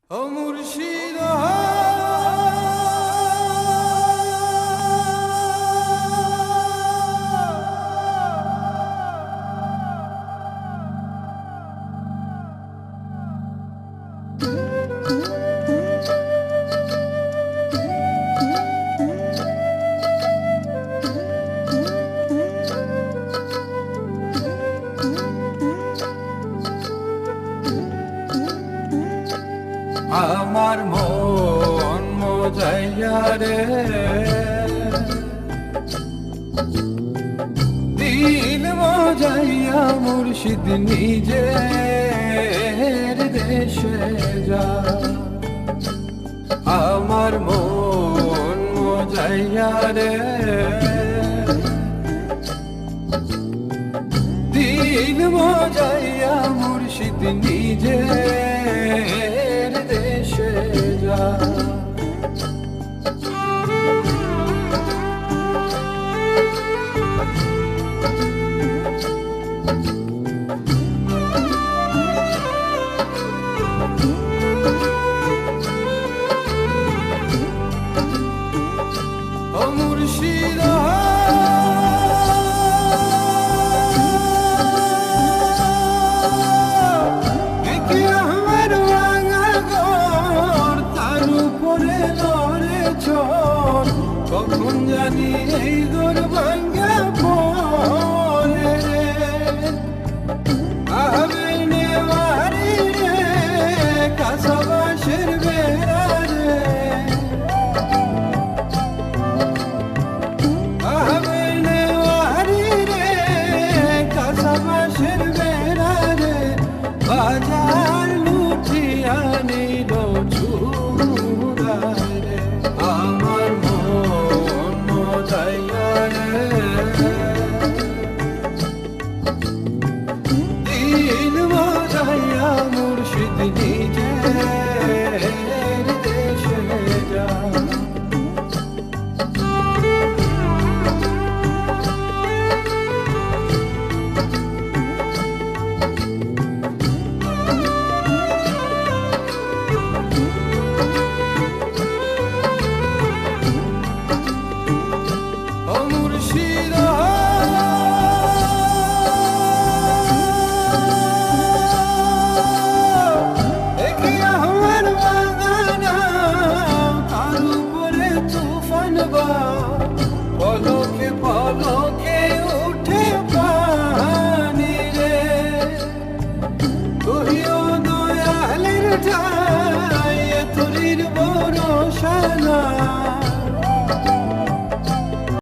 ও মুর্শিদ আমার মন মজাইয়া রে দিল মজাইয়া মুর্শিদ নিজের দেশে যা। আমার মন মজাইয়া রে দিল মজাইয়া মুর্শিদ নিজের দেশে যা। ও মুর্শিদ কখন জানি এই দোর ভাঙ্গা পড়ে রে আবে নেওয়ারি রে কাসাবাসের বেড়া রে আবে নেওয়ারি রে কাসাবাসের বেড়া রে বাজার লুঠিয়া নিল চুরায় রে। আমার দিন মজাইয়া মুর্শিদ নিজের দেশে যা। ও মুর্শিদ পলকে পলকে উঠে পানি রে তুইও দয়ালের ঠাই তোরির ভরসা না।